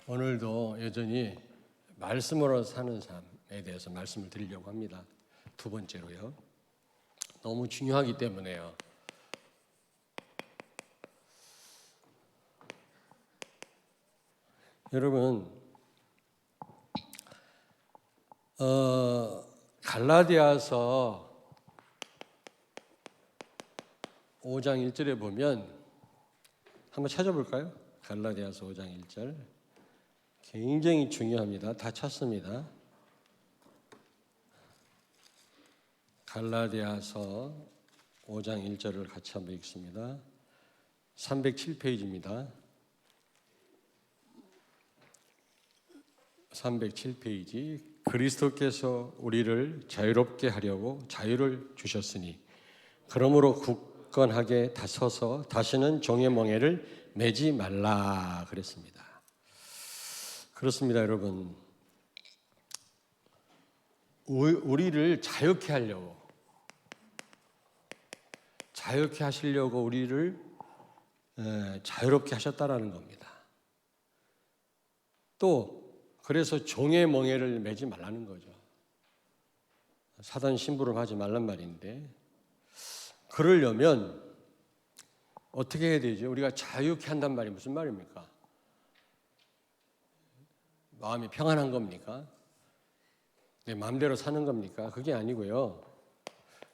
오늘도 여전히 말씀으로 사는 삶에 대해서 말씀을 드리려고 합니다. 두 번째로요. 너무 중요하기 때문에요. 여러분, 갈라디아서 5장 1절에 보면 한번 찾아볼까요? 갈라디아서 5장 1절 굉장히 중요합니다. 다 찾습니다. 갈라디아서 5장 1절을 같이 한번 읽습니다. 307페이지입니다. 307페이지. 그리스도께서 우리를 자유롭게 하려고 자유를 주셨으니 그러므로 굳건하게 다서서 다시는 종의 멍에를 매지 말라 그랬습니다. 그렇습니다, 여러분. 우리를 자유케 하시려고 우리를 자유롭게 하셨다라는 겁니다. 또 그래서 종의 멍에를 매지 말라는 거죠. 사단 심부름하지 말란 말인데, 그러려면 어떻게 해야 되죠? 우리가 자유케 한단 말이 무슨 말입니까? 마음이 평안한 겁니까? 내 마음대로 사는 겁니까? 그게 아니고요.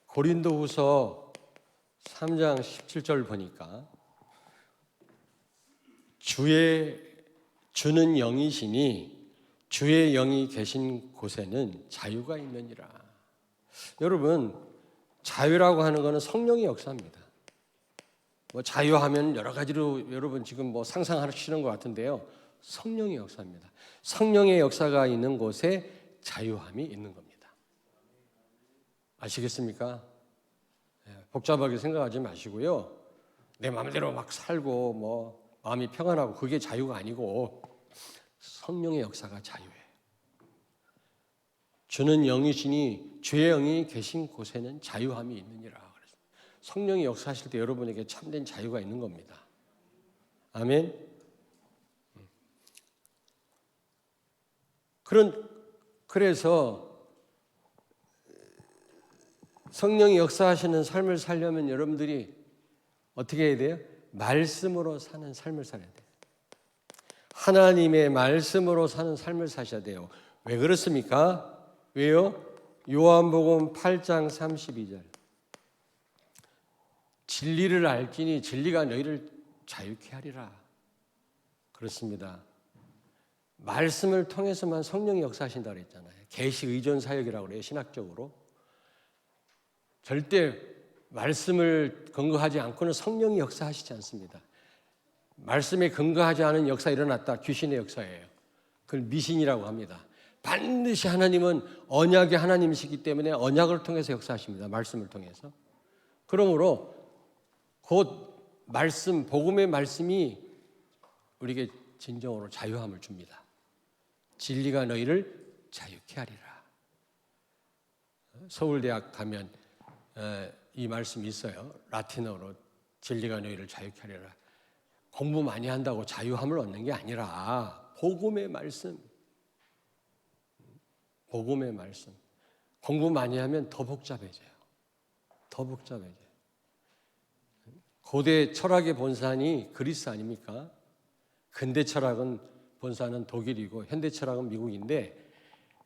고린도후서 3장 17절 보니까 주는 영이시니 주의 영이 계신 곳에는 자유가 있느니라. 여러분, 자유라고 하는 것은 성령의 역사입니다. 자유하면 여러 가지로 여러분 지금 상상하시는 것 같은데요. 성령의 역사입니다. 성령의 역사가 있는 곳에 자유함이 있는 겁니다. 아시겠습니까? 복잡하게 생각하지 마시고요. 내 마음대로 막 살고 마음이 평안하고 그게 자유가 아니고 성령의 역사가 자유예요. 주는 영이시니 주의 영이 계신 곳에는 자유함이 있느니라. 성령이 역사하실 때 여러분에게 참된 자유가 있는 겁니다. 아멘. 그래서 성령이 역사하시는 삶을 살려면 여러분들이 어떻게 해야 돼요? 말씀으로 사는 삶을 살아야 돼요. 하나님의 말씀으로 사는 삶을 사셔야 돼요. 왜 그렇습니까? 왜요? 요한복음 8장 32절. 진리를 알지니 진리가 너희를 자유케 하리라. 그렇습니다. 말씀을 통해서만 성령이 역사하신다고 그랬잖아요. 계시 의존 사역이라고 그래요. 신학적으로. 절대 말씀을 근거하지 않고는 성령이 역사하시지 않습니다. 말씀에 근거하지 않은 역사 일어났다. 귀신의 역사예요. 그걸 미신이라고 합니다. 반드시 하나님은 언약의 하나님이시기 때문에 언약을 통해서 역사하십니다. 말씀을 통해서. 그러므로 곧 말씀, 복음의 말씀이 우리에게 진정으로 자유함을 줍니다. 진리가 너희를 자유케 하리라. 서울대학 가면 이 말씀이 있어요. 라틴어로 진리가 너희를 자유케 하리라. 공부 많이 한다고 자유함을 얻는 게 아니라 복음의 말씀. 복음의 말씀. 공부 많이 하면 더 복잡해져요. 더 복잡해져요. 고대 철학의 본산이 그리스 아닙니까? 근대 철학은 본산은 독일이고 현대 철학은 미국인데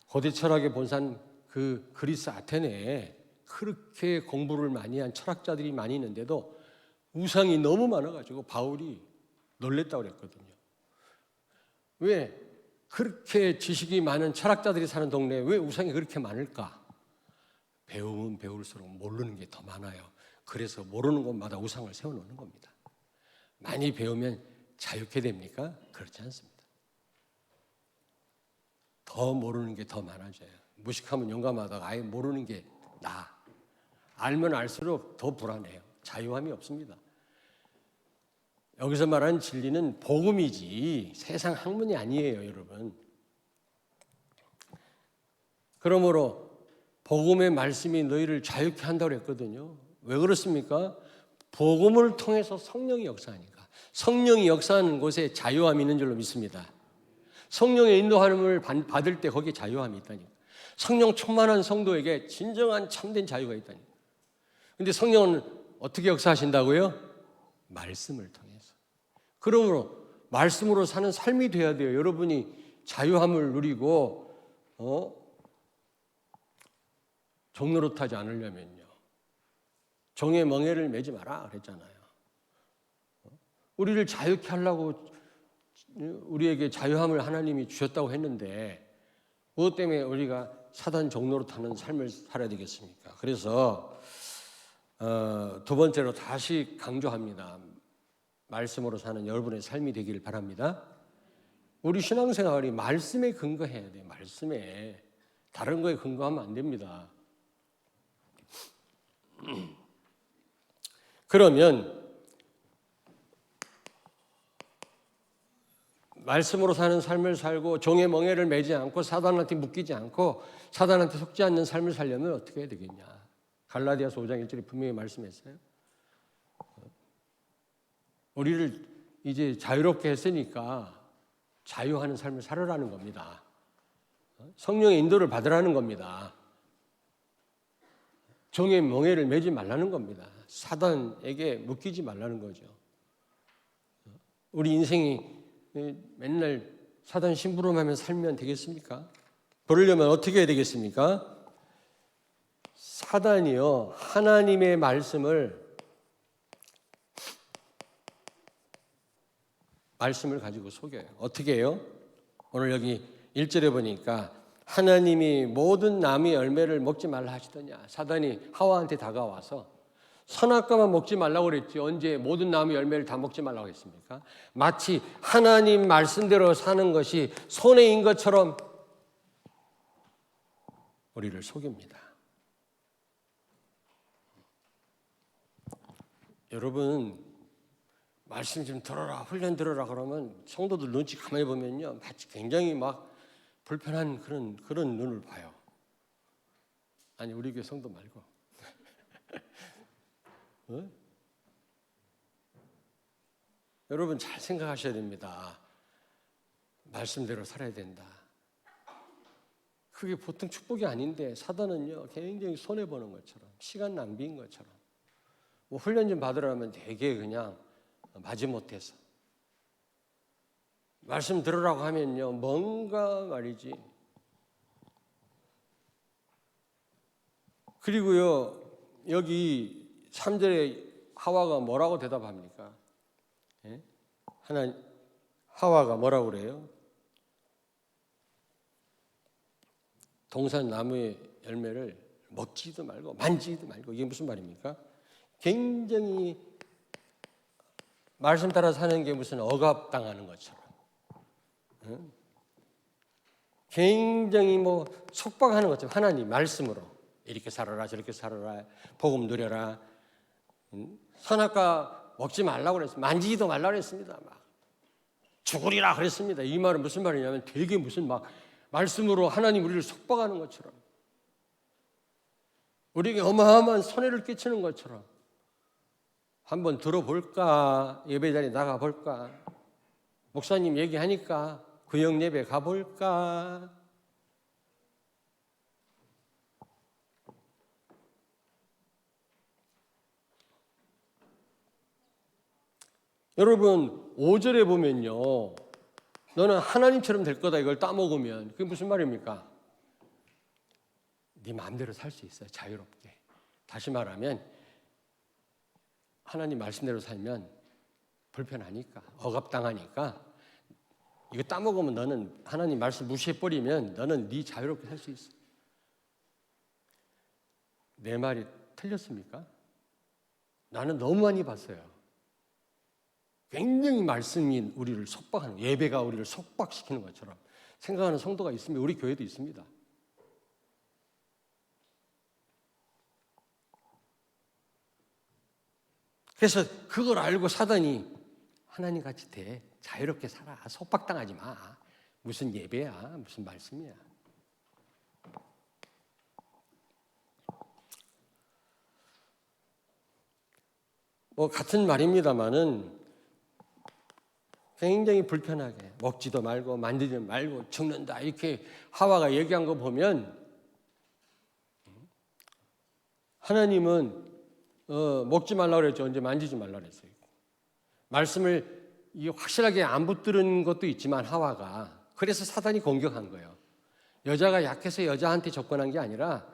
고대 철학의 본산 그 그리스 아테네에 그렇게 공부를 많이 한 철학자들이 많이 있는데도 우상이 너무 많아가지고 바울이 놀랬다고 그랬거든요. 왜 그렇게 지식이 많은 철학자들이 사는 동네에 왜 우상이 그렇게 많을까? 배우면 배울수록 모르는 게 더 많아요. 그래서 모르는 곳마다 우상을 세워놓는 겁니다. 많이 배우면 자유케 됩니까? 그렇지 않습니다. 더 모르는 게 더 많아져요. 무식하면 용감하다가 아예 모르는 게 나아. 알면 알수록 더 불안해요. 자유함이 없습니다. 여기서 말하는 진리는 복음이지 세상 학문이 아니에요, 여러분. 그러므로 복음의 말씀이 너희를 자유케 한다고 했거든요. 왜 그렇습니까? 복음을 통해서 성령이 역사하니까. 성령이 역사하는 곳에 자유함이 있는 줄로 믿습니다. 성령의 인도함을 받을 때 거기에 자유함이 있다니까. 성령 충만한 성도에게 진정한 참된 자유가 있다니까. 근데 성령은 어떻게 역사하신다고요? 말씀을 통해서. 그러므로 말씀으로 사는 삶이 돼야 돼요. 여러분이 자유함을 누리고 종노릇하지 않으려면요. 종의 멍에를 매지 마라 그랬잖아요. 우리를 자유케 하려고 우리에게 자유함을 하나님이 주셨다고 했는데 무엇 때문에 우리가 사단 종노릇하는 삶을 살아야 되겠습니까? 그래서 두 번째로 다시 강조합니다. 말씀으로 사는 여러분의 삶이 되기를 바랍니다. 우리 신앙생활이 말씀에 근거해야 돼요. 말씀에. 다른 거에 근거하면 안 됩니다. 그러면 말씀으로 사는 삶을 살고 종의 멍에를 매지 않고 사단한테 묶이지 않고 사단한테 속지 않는 삶을 살려면 어떻게 해야 되겠냐. 갈라디아서 5장 1절에 분명히 말씀했어요. 우리를 이제 자유롭게 했으니까 자유하는 삶을 살아라는 겁니다. 성령의 인도를 받으라는 겁니다. 종의 멍에를 매지 말라는 겁니다. 사단에게 묶이지 말라는 거죠. 우리 인생이 맨날 사단 심부름하며 살면 되겠습니까? 그러려면 어떻게 해야 되겠습니까? 사단이요, 하나님의 말씀을 가지고 속여요. 어떻게 해요? 오늘 여기 1절에 보니까 하나님이 모든 나무의 열매를 먹지 말라 하시더냐. 사단이 하와한테 다가와서 선악과만 먹지 말라고 그랬지 언제 모든 나무 열매를 다 먹지 말라고 했습니까? 마치 하나님 말씀대로 사는 것이 손해인 것처럼 우리를 속입니다. 여러분 말씀 좀 들어라, 훈련 들어라 그러면 성도들 눈치 가만히 보면요 마치 굉장히 막 불편한 그런 눈을 봐요. 아니 우리 교회 성도 말고 여러분 잘 생각하셔야 됩니다. 말씀대로 살아야 된다. 그게 보통 축복이 아닌데 사단은요 굉장히 손해보는 것처럼 시간 낭비인 것처럼 뭐 훈련 좀 받으라면 되게 그냥 마지못해서 말씀 들으라고 하면요 뭔가 말이지. 그리고요 여기 3절에 하와가 뭐라고 대답합니까? 예? 하와가 뭐라고 그래요? 동산 나무의 열매를 먹지도 말고 만지지도 말고. 이게 무슨 말입니까? 굉장히 말씀 따라 사는 게 무슨 억압당하는 것처럼 굉장히 뭐 속박하는 것처럼 하나님 말씀으로 이렇게 살아라 저렇게 살아라 복음 누려라 선악과 먹지 말라고 그랬습니다. 만지지도 말라고 그랬습니다. 막 죽으리라 그랬습니다. 이 말은 무슨 말이냐면 되게 무슨 막 말씀으로 하나님 우리를 속박하는 것처럼 우리에게 어마어마한 손해를 끼치는 것처럼 한번 들어볼까? 예배 자리에 나가볼까? 목사님 얘기하니까 구역 예배 가볼까? 여러분 5절에 보면요 너는 하나님처럼 될 거다 이걸 따먹으면 그게 무슨 말입니까? 네 마음대로 살 수 있어요. 자유롭게. 다시 말하면 하나님 말씀대로 살면 불편하니까 억압당하니까 이거 따먹으면 너는 하나님 말씀 무시해버리면 너는 네 자유롭게 살 수 있어. 내 말이 틀렸습니까? 나는 너무 많이 봤어요. 굉장히 말씀이 우리를 속박하는 예배가 우리를 속박시키는 것처럼 생각하는 성도가 있으면 우리 교회도 있습니다. 그래서 그걸 알고 사단이 하나님 같이 돼 자유롭게 살아 속박당하지 마 무슨 예배야 무슨 말씀이야. 뭐 같은 말입니다만은 굉장히 불편하게 먹지도 말고 만지지 말고 죽는다 이렇게 하와가 얘기한 거 보면 하나님은 먹지 말라 그랬죠. 언제 만지지 말라 그랬어요. 말씀을 이게 확실하게 안 붙들은 것도 있지만 하와가 그래서 사단이 공격한 거예요. 여자가 약해서 여자한테 접근한 게 아니라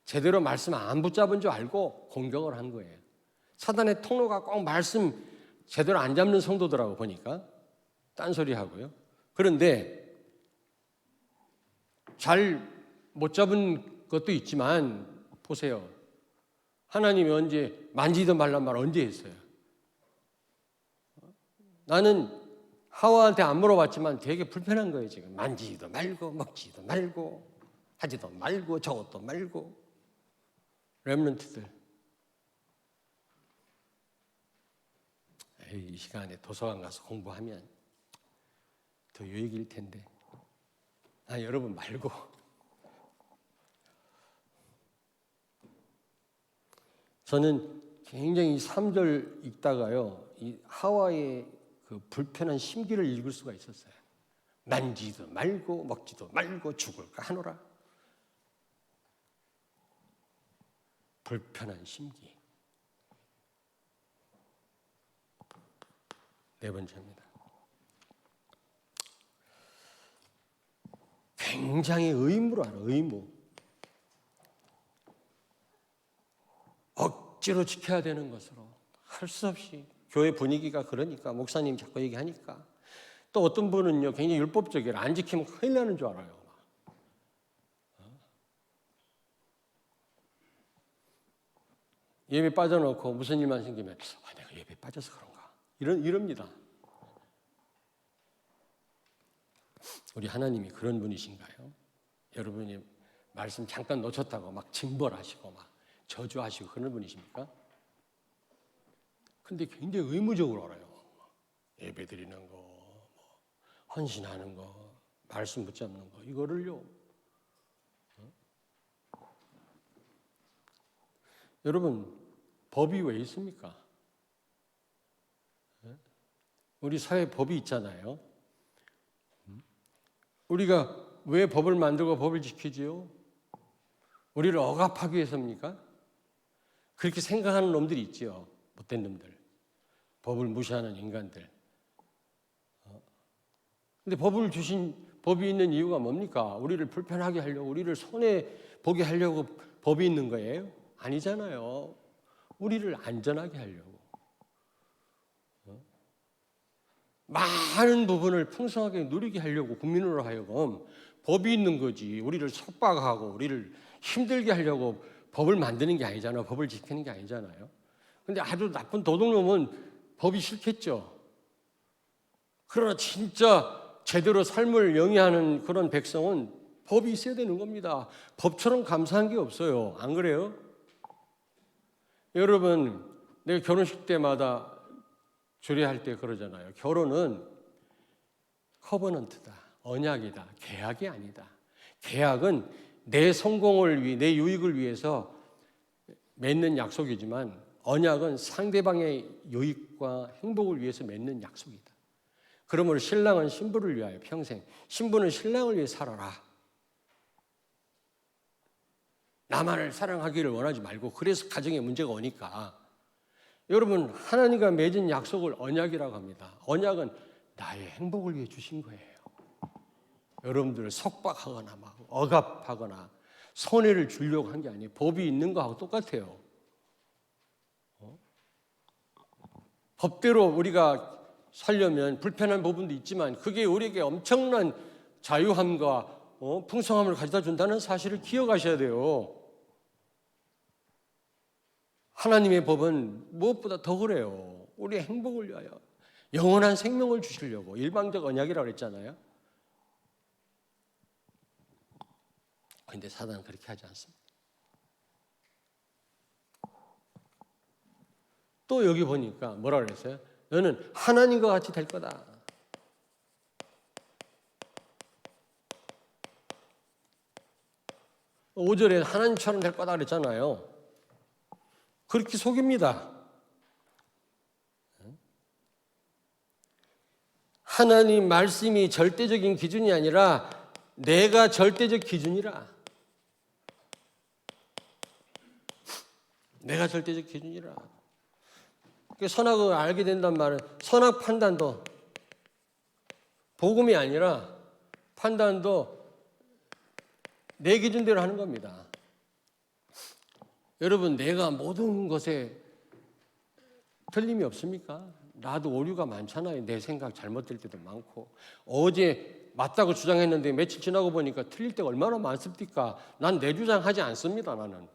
제대로 말씀 안 붙잡은 줄 알고 공격을 한 거예요. 사단의 통로가 꼭 말씀 제대로 안 잡는 성도들하고 보니까 딴소리 하고요. 그런데 잘 못 잡은 것도 있지만 보세요. 하나님이 언제 만지도 말란 말 언제 했어요? 나는 하와한테 안 물어봤지만 되게 불편한 거예요. 지금 만지지도 말고 먹지도 말고 하지도 말고 저것도 말고. 렘넌트들 이 시간에 도서관 가서 공부하면 더 유익일 텐데 여러분 말고 저는 굉장히 3절 읽다가요 이 하와의 그 불편한 심기를 읽을 수가 있었어요. 만지도 말고 먹지도 말고 죽을까 하노라. 불편한 심기. 네 번째입니다. 굉장히 의무로 하라. 의무. 억지로 지켜야 되는 것으로 할 수 없이 교회 분위기가 그러니까 목사님 자꾸 얘기하니까 또 어떤 분은요 굉장히 율법적이라 안 지키면 큰일 나는 줄 알아요. 예배 빠져놓고 무슨 일만 생기면 내가 예배 빠져서 그런가 이럽니다. 우리 하나님이 그런 분이신가요? 여러분이 말씀 잠깐 놓쳤다고 막 징벌하시고 막 저주하시고 그런 분이십니까? 근데 굉장히 의무적으로 알아요. 예배 드리는 거, 뭐 헌신하는 거, 말씀 붙잡는 거 이거를요. 여러분 법이 왜 있습니까? 우리 사회에 법이 있잖아요. 우리가 왜 법을 만들고 법을 지키지요? 우리를 억압하기 위해서입니까? 그렇게 생각하는 놈들이 있지요. 못된 놈들. 법을 무시하는 인간들. 근데 법이 있는 이유가 뭡니까? 우리를 불편하게 하려고, 우리를 손해보게 하려고 법이 있는 거예요? 아니잖아요. 우리를 안전하게 하려고. 많은 부분을 풍성하게 누리게 하려고 국민으로 하여금 법이 있는 거지. 우리를 속박하고 우리를 힘들게 하려고 법을 만드는 게 아니잖아요. 법을 지키는 게 아니잖아요. 근데 아주 나쁜 도둑놈은 법이 싫겠죠. 그러나 진짜 제대로 삶을 영위하는 그런 백성은 법이 있어야 되는 겁니다. 법처럼 감사한 게 없어요. 안 그래요? 여러분, 내가 결혼식 때마다 주례할 때 그러잖아요. 결혼은 커버넌트다. 언약이다. 계약이 아니다. 계약은 내 성공을 위해, 내 유익을 위해서 맺는 약속이지만 언약은 상대방의 유익과 행복을 위해서 맺는 약속이다. 그러므로 신랑은 신부를 위하여 평생, 신부는 신랑을 위해 살아라. 나만을 사랑하기를 원하지 말고 그래서 가정에 문제가 오니까 여러분 하나님과 맺은 약속을 언약이라고 합니다. 언약은 나의 행복을 위해 주신 거예요. 여러분들을 속박하거나 막 억압하거나 손해를 주려고 한 게 아니에요. 법이 있는 거하고 똑같아요. 법대로 우리가 살려면 불편한 부분도 있지만 그게 우리에게 엄청난 자유함과 풍성함을 가져다 준다는 사실을 기억하셔야 돼요. 하나님의 법은 무엇보다 더 그래요. 우리의 행복을 위하여 영원한 생명을 주시려고 일방적 언약이라고 그랬잖아요. 그런데 사단은 그렇게 하지 않습니다. 또 여기 보니까 뭐라 그랬어요? 너는 하나님과 같이 될 거다. 5절에 하나님처럼 될 거다 그랬잖아요. 그렇게 속입니다. 하나님 말씀이 절대적인 기준이 아니라 내가 절대적 기준이라. 내가 절대적 기준이라. 선악을 알게 된단 말은 선악 판단도 복음이 아니라 판단도 내 기준대로 하는 겁니다. 여러분, 내가 모든 것에 틀림이 없습니까? 나도 오류가 많잖아요. 내 생각 잘못될 때도 많고. 어제 맞다고 주장했는데 며칠 지나고 보니까 틀릴 때가 얼마나 많습니까? 난 내 주장하지 않습니다. 나는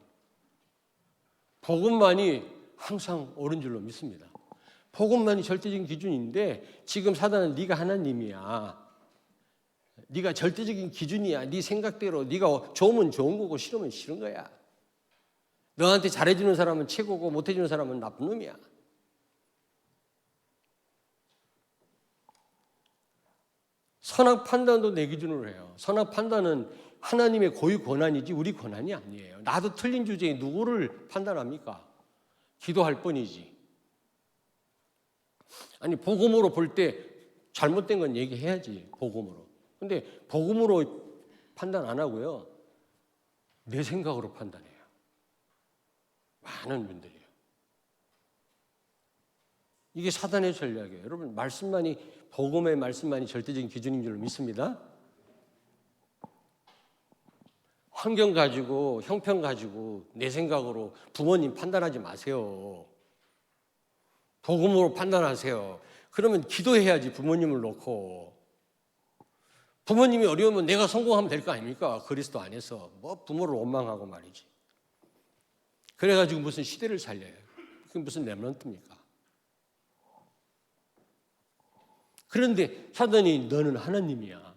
복음만이 항상 옳은 줄로 믿습니다. 복음만이 절대적인 기준인데 지금 사단은 네가 하나님이야, 네가 절대적인 기준이야, 네 생각대로 네가 좋으면 좋은 거고 싫으면 싫은 거야, 너한테 잘해주는 사람은 최고고 못해주는 사람은 나쁜 놈이야. 선악 판단도 내 기준으로 해요. 선악 판단은 하나님의 고유 권한이지 우리 권한이 아니에요. 나도 틀린 주제에 누구를 판단합니까? 기도할 뿐이지. 아니, 복음으로 볼 때 잘못된 건 얘기해야지, 복음으로. 근데 복음으로 판단 안 하고요, 내 생각으로 판단해요. 많은 분들이요. 이게 사단의 전략이에요. 여러분, 말씀만이, 복음의 말씀만이 절대적인 기준인 줄 믿습니다. 환경 가지고, 형편 가지고 내 생각으로 부모님 판단하지 마세요. 복음으로 판단하세요. 그러면 기도해야지, 부모님을 놓고. 부모님이 어려우면 내가 성공하면 될 거 아닙니까? 그리스도 안에서. 뭐 부모를 원망하고 말이지. 그래가지고 무슨 시대를 살려요. 그게 무슨 렘넌트입니까? 그런데 사단이 너는 하나님이야.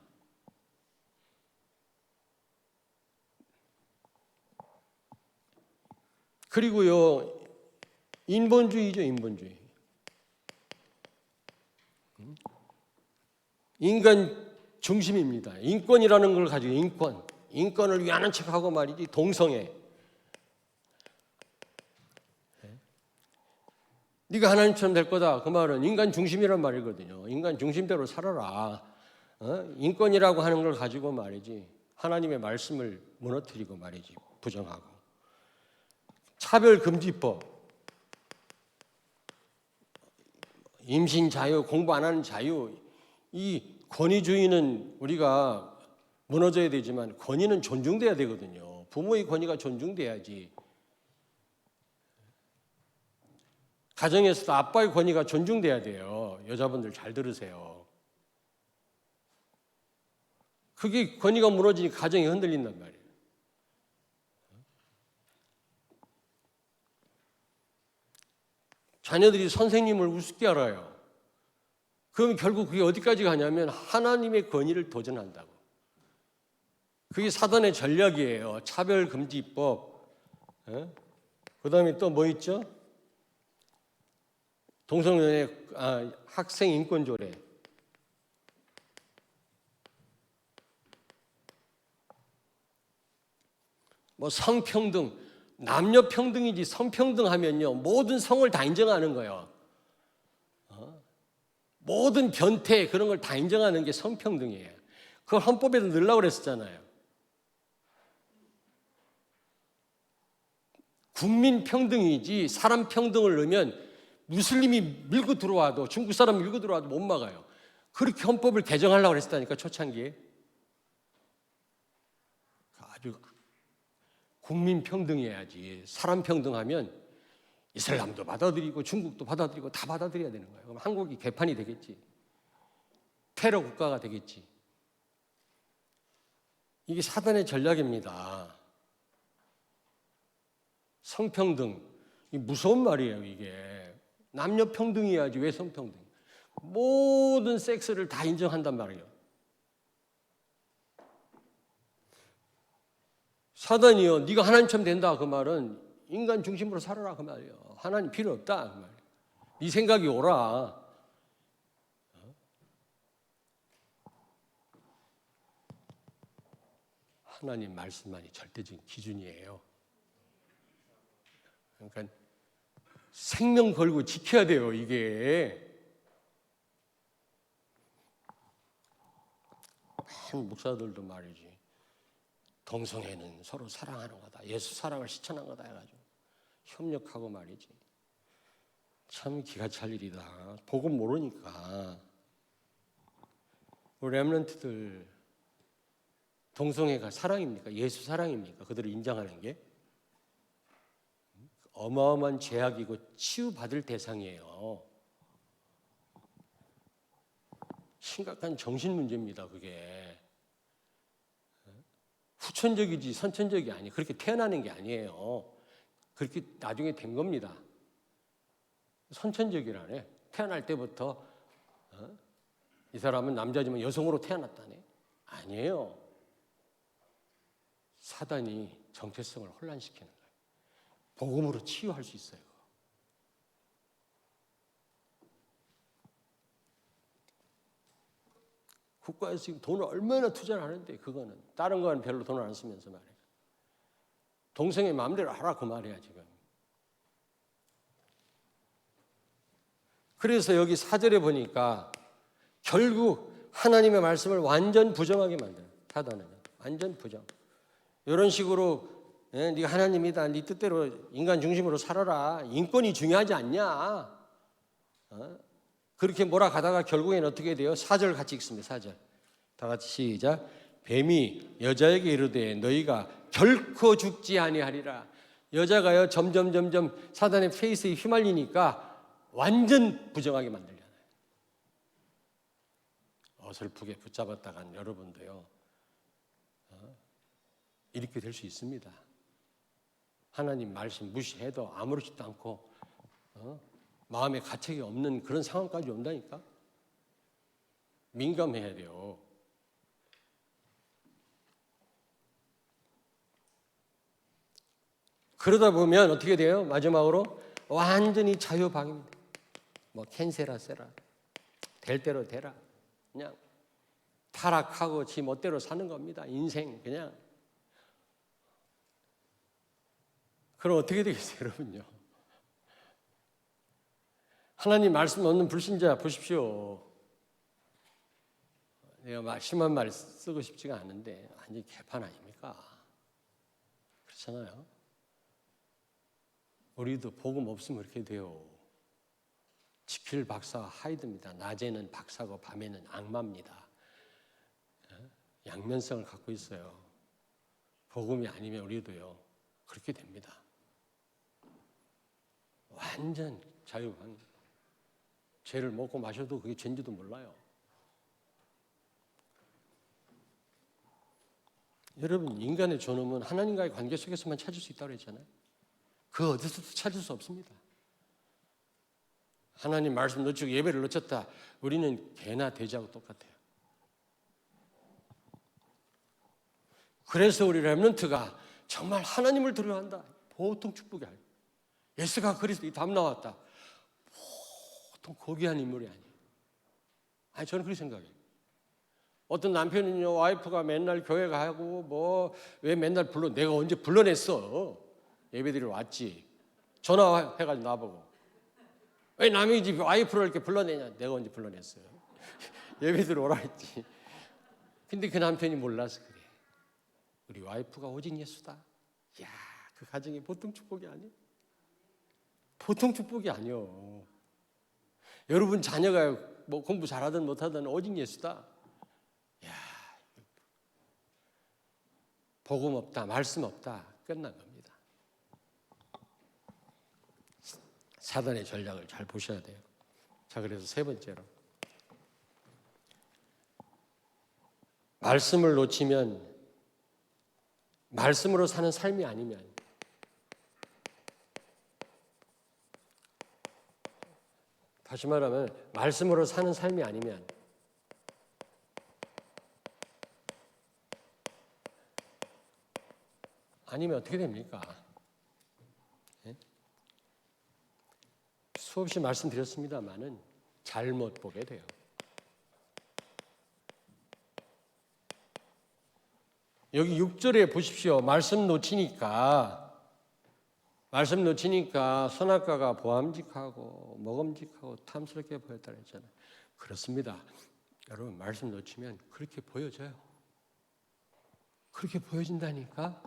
그리고요, 인본주의죠, 인본주의. 인간 중심입니다. 인권이라는 걸 가지고 인권을 위하는 척하고 말이지, 동성애. 네가 하나님처럼 될 거다. 그 말은 인간 중심이란 말이거든요. 인간 중심대로 살아라. 인권이라고 하는 걸 가지고 말이지, 하나님의 말씀을 무너뜨리고 말이지, 부정하고. 차별금지법, 임신 자유, 공부 안 하는 자유, 이 권위주의는 우리가 무너져야 되지만 권위는 존중돼야 되거든요. 부모의 권위가 존중돼야지. 가정에서도 아빠의 권위가 존중돼야 돼요. 여자분들 잘 들으세요. 그게 권위가 무너지니 가정이 흔들린단 말이에요. 자녀들이 선생님을 우습게 알아요. 그럼 결국 그게 어디까지 가냐면 하나님의 권위를 도전한다고. 그게 사단의 전략이에요. 차별금지법. 그 다음에 또 뭐 있죠? 동성연애, 학생 인권조례. 뭐 성평등, 남녀 평등이지 성평등 하면요, 모든 성을 다 인정하는 거예요. 모든 변태 그런 걸 다 인정하는 게 성평등이에요. 그걸 헌법에도 넣으려고 그랬었잖아요. 국민 평등이지 사람 평등을 넣으면 무슬림이 밀고 들어와도, 중국 사람 밀고 들어와도 못 막아요. 그렇게 헌법을 개정하려고 했었다니까, 초창기에. 아주 국민 평등해야지. 사람 평등하면 이슬람도 받아들이고 중국도 받아들이고 다 받아들여야 되는 거예요. 그럼 한국이 개판이 되겠지. 테러 국가가 되겠지. 이게 사단의 전략입니다. 성평등, 이 무서운 말이에요. 이게 남녀 평등이야지 왜 성평등? 모든 섹스를 다 인정한단 말이에요. 사단이요, 네가 하나님처럼 된다 그 말은 인간 중심으로 살아라 그 말이에요. 하나님 필요 없다 그 말이에요. 네 생각이 옳아. 하나님 말씀만이 절대적인 기준이에요. 그러니까 생명 걸고 지켜야 돼요, 이게. 많은 목사들도 말이지, 동성애는 서로 사랑하는 거다, 예수 사랑을 실천한 거다 해가지고 협력하고 말이지. 참 기가 찰 일이다. 복음 모르니까. 우리 렘넌트들 동성애가 사랑입니까? 예수 사랑입니까? 그들을 인정하는 게 어마어마한 죄악이고 치유받을 대상이에요. 심각한 정신 문제입니다. 그게 후천적이지 선천적이 아니에요. 그렇게 태어나는 게 아니에요. 그렇게 나중에 된 겁니다. 선천적이라네. 태어날 때부터 이 사람은 남자지만 여성으로 태어났다네. 아니에요. 사단이 정체성을 혼란시키는 거예요. 복음으로 치유할 수 있어요. 국가에서 지금 돈을 얼마나 투자를 하는데, 그거는 다른 거는 별로 돈을 안 쓰면서 말이에요. 동성애 마음대로 하라 그 말이야 지금. 그래서 여기 4절에 보니까 결국 하나님의 말씀을 완전 부정하게 만들어요. 사단은 완전 부정. 이런 식으로 네가 하나님이다, 네 뜻대로 인간 중심으로 살아라, 인권이 중요하지 않냐, 그렇게 몰아가다가 결국엔 어떻게 돼요? 4절 같이 읽습니다. 4절 다 같이 시작. 뱀이 여자에게 이르되 너희가 결코 죽지 아니하리라. 여자가요 점점 사단의 페이스에 휘말리니까 완전 부정하게 만들잖아요. 어설프게 붙잡았다간 여러분도요 이렇게 될 수 있습니다. 하나님 말씀 무시해도 아무렇지도 않고 마음에 가책이 없는 그런 상황까지 온다니까. 민감해야 돼요. 그러다 보면 어떻게 돼요? 마지막으로 완전히 자유방임입니다. 뭐 캔세라 세라, 될 대로 되라, 그냥 타락하고 지 멋대로 사는 겁니다. 인생 그냥. 그럼 어떻게 되겠어요, 여러분요? 하나님 말씀 없는 불신자 보십시오. 내가 심한 말 쓰고 싶지가 않은데 완전히 개판 아닙니까? 그렇잖아요. 우리도 복음 없으면 이렇게 돼요. 지킬 박사와 하이드입니다. 낮에는 박사고 밤에는 악마입니다. 양면성을 갖고 있어요. 복음이 아니면 우리도요 그렇게 됩니다. 완전 자유방. 죄를 먹고 마셔도 그게 죄인지도 몰라요. 여러분, 인간의 존엄은 하나님과의 관계 속에서만 찾을 수 있다고 했잖아요. 그 어디서도 찾을 수 없습니다. 하나님 말씀 놓치고 예배를 놓쳤다, 우리는 개나 돼지하고 똑같아요. 그래서 우리 렘넌트가 정말 하나님을 두려워한다. 보통 축복이 아니에요. 예수가 그리스도, 이 답 나왔다. 보통 고귀한 인물이 아니에요. 아니, 저는 그렇게 생각해요. 어떤 남편은요, 와이프가 맨날 교회 가고 뭐 왜 맨날 내가 언제 불러냈어? 예배드리러 왔지. 전화해가지고 나보고 왜 남의 집 와이프를 이렇게 불러내냐? 내가 언제 불러냈어요? 예배드리러 오라 했지. 근데 그 남편이 몰라서 그래. 우리 와이프가 오직 예수다. 야, 그 가정이 보통 축복이 아니에요. 보통 축복이 아니요. 여러분 자녀가 뭐 공부 잘하든 못하든 오직 예수다. 야, 복음 없다, 말씀 없다, 끝난 겁니다. 사단의 전략을 잘 보셔야 돼요. 자, 그래서 세 번째로, 말씀을 놓치면, 말씀으로 사는 삶이 아니면, 다시 말하면 말씀으로 사는 삶이 아니면 어떻게 됩니까? 예? 수없이 말씀드렸습니다마는 잘못 보게 돼요. 여기 6절에 보십시오. 말씀 놓치니까 선악과가 보암직하고 먹음직하고 탐스럽게 보였다 했잖아요. 그렇습니다. 여러분 말씀 놓치면 그렇게 보여져요. 그렇게 보여진다니까.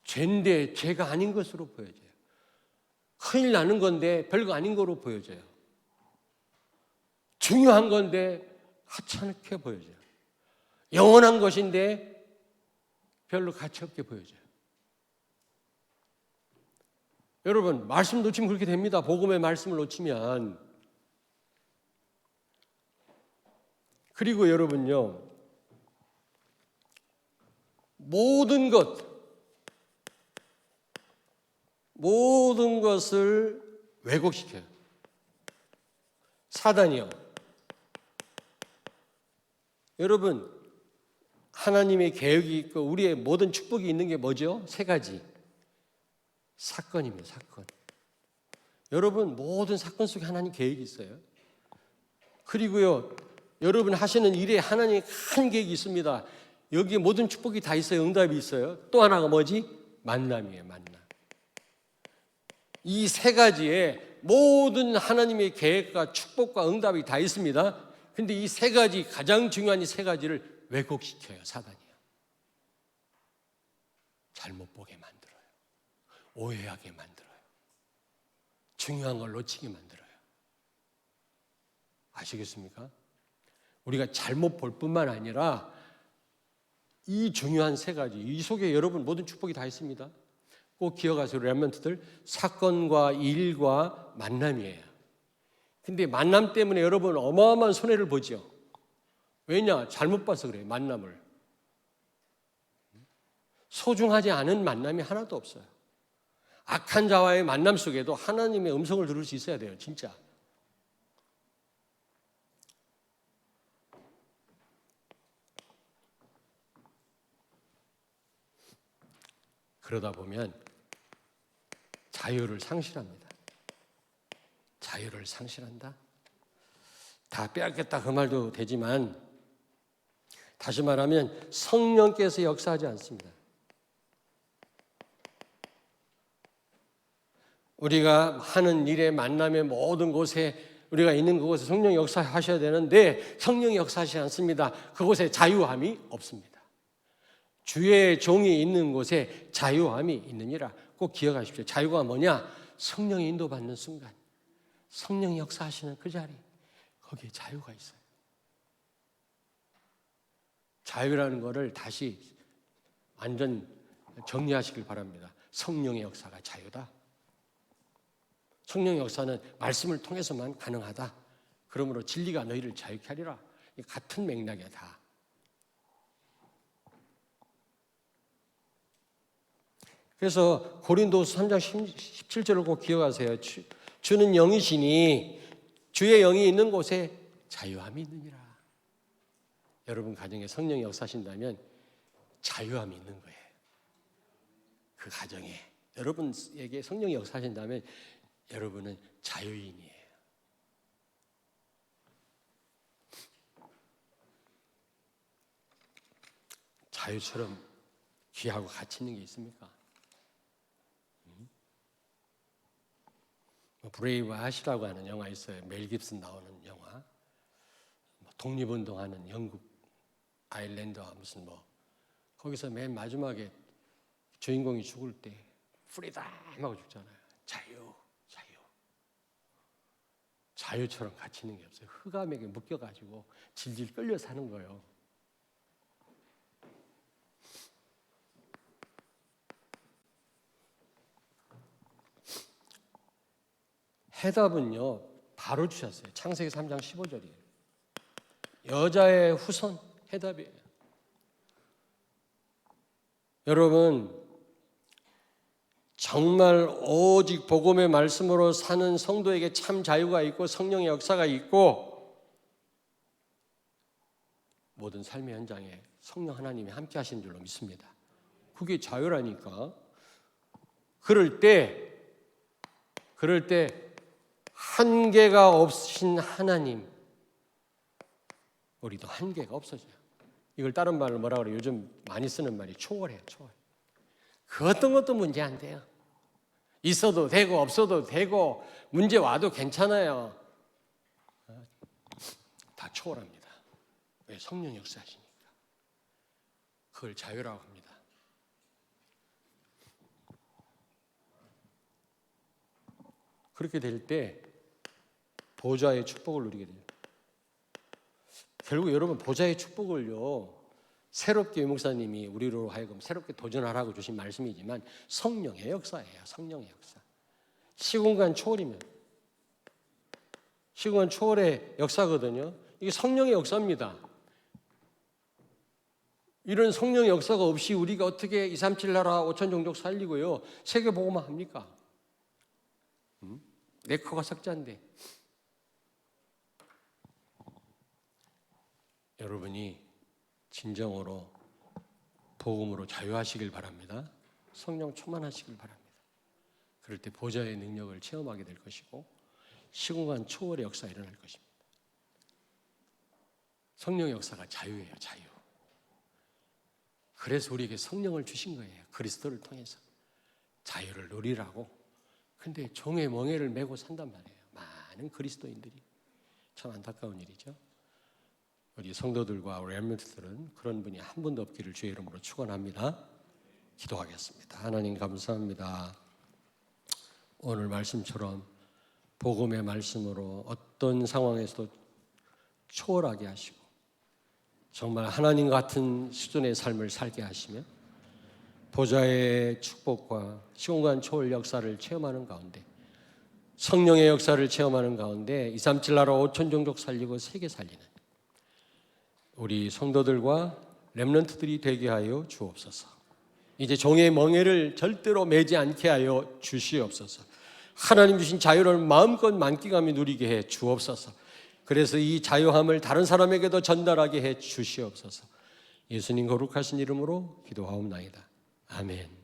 죄인데 죄가 아닌 것으로 보여져요. 큰일 나는 건데 별거 아닌 거로 보여져요. 중요한 건데 하찮게 보여져요. 영원한 것인데 별로 가치 없게 보여져요. 여러분 말씀 놓치면 그렇게 됩니다. 복음의 말씀을 놓치면. 그리고 여러분요, 모든 것을 왜곡시켜요. 사단이요. 여러분 하나님의 계획이 있고 우리의 모든 축복이 있는 게 뭐죠? 세 가지. 사건입니다. 사건. 여러분 모든 사건 속에 하나님 계획이 있어요. 그리고요, 여러분 하시는 일에 하나님의 큰 계획이 있습니다. 여기에 모든 축복이 다 있어요. 응답이 있어요. 또 하나가 뭐지? 만남이에요. 만남. 이 세 가지에 모든 하나님의 계획과 축복과 응답이 다 있습니다. 근데 이 세 가지, 가장 중요한 이 세 가지를 왜곡시켜요. 사단이요. 잘못 보게 만들어요. 오해하게 만들어요. 중요한 걸 놓치게 만들어요. 아시겠습니까? 우리가 잘못 볼 뿐만 아니라 이 중요한 세 가지, 이 속에 여러분 모든 축복이 다 있습니다. 꼭 기억하세요. 렘넌트들, 사건과 일과 만남이에요. 근데 만남 때문에 여러분 어마어마한 손해를 보죠. 왜냐? 잘못 봐서 그래요. 만남을. 소중하지 않은 만남이 하나도 없어요. 악한 자와의 만남 속에도 하나님의 음성을 들을 수 있어야 돼요. 진짜. 그러다 보면 자유를 상실합니다. 자유를 상실한다? 다 빼앗겠다 그 말도 되지만, 다시 말하면 성령께서 역사하지 않습니다. 우리가 하는 일에, 만남의 모든 곳에, 우리가 있는 그곳에 성령이 역사하셔야 되는데 성령이 역사하지 않습니다. 그곳에 자유함이 없습니다. 주의 종이 있는 곳에 자유함이 있느니라. 꼭 기억하십시오. 자유가 뭐냐? 성령이 인도받는 순간, 성령이 역사하시는 그 자리, 거기에 자유가 있어요. 자유라는 것을 다시 완전 정리하시길 바랍니다. 성령의 역사가 자유다. 성령의 역사는 말씀을 통해서만 가능하다. 그러므로 진리가 너희를 자유케 하리라. 같은 맥락이야 다. 그래서 고린도서 3장 17절을 꼭 기억하세요. 주는 영이시니 주의 영이 있는 곳에 자유함이 있느니라. 여러분 가정에 성령이 역사하신다면 자유함이 있는 거예요. 그 가정에 여러분에게 성령이 역사하신다면 여러분은 자유인이에요. 자유처럼 귀하고 가치 있는 게 있습니까? 브레이브 하시라고 하는 영화 있어요. 멜 깁슨 나오는 영화. 독립운동하는 영국 아일랜드와 무슨 거기서 맨 마지막에 주인공이 죽을 때 프리덤 하고 죽잖아요. 자유처럼 가치 있는 게 없어요. 흑암에게 묶여가지고 질질 끌려 사는 거예요. 해답은요 바로 주셨어요. 창세기 3장 15절이에요. 여자의 후손 해답이에요. 여러분 정말 오직 복음의 말씀으로 사는 성도에게 참 자유가 있고 성령의 역사가 있고 모든 삶의 현장에 성령 하나님이 함께 하시는 줄로 믿습니다. 그게 자유라니까. 그럴 때 한계가 없으신 하나님, 우리도 한계가 없어져요. 이걸 다른 말로 뭐라 그래요? 요즘 많이 쓰는 말이 초월해요. 초월. 그 어떤 것도 문제 안 돼요. 있어도 되고 없어도 되고 문제 와도 괜찮아요. 다 초월합니다. 왜? 성령 역사하시니까. 그걸 자유라고 합니다. 그렇게 될 때 보좌의 축복을 누리게 돼요. 결국 여러분 보좌의 축복을요, 새롭게 유 목사님이 우리로 하여금 새롭게 도전하라고 주신 말씀이지만 성령의 역사예요. 성령의 역사. 시공간 초월이면 시공간 초월의 역사거든요. 이게 성령의 역사입니다. 이런 성령의 역사가 없이 우리가 어떻게 237 나라 5천 종족 살리고요 세계 보고만 합니까? 내 코가 석자인데. 여러분이 진정으로 복음으로 자유하시길 바랍니다. 성령 충만하시길 바랍니다. 그럴 때 보좌의 능력을 체험하게 될 것이고 시공간 초월의 역사가 일어날 것입니다. 성령의 역사가 자유예요. 자유. 그래서 우리에게 성령을 주신 거예요. 그리스도를 통해서 자유를 누리라고. 근데 종의 멍에를 메고 산단 말이에요. 많은 그리스도인들이. 참 안타까운 일이죠. 우리 성도들과 우리 렘넌트들은 그런 분이 한 분도 없기를 주의 이름으로 축원합니다. 기도하겠습니다. 하나님 감사합니다. 오늘 말씀처럼 복음의 말씀으로 어떤 상황에서도 초월하게 하시고 정말 하나님 같은 수준의 삶을 살게 하시며 보좌의 축복과 시공간 초월 역사를 체험하는 가운데 성령의 역사를 체험하는 가운데 237 나라 5천 종족 살리고 세계 살리는 우리 성도들과 렘넌트들이 되게 하여 주옵소서. 이제 종의 멍에를 절대로 매지 않게 하여 주시옵소서. 하나님 주신 자유를 마음껏 만끽하며 누리게 해 주옵소서. 그래서 이 자유함을 다른 사람에게도 전달하게 해 주시옵소서. 예수님 거룩하신 이름으로 기도하옵나이다. 아멘.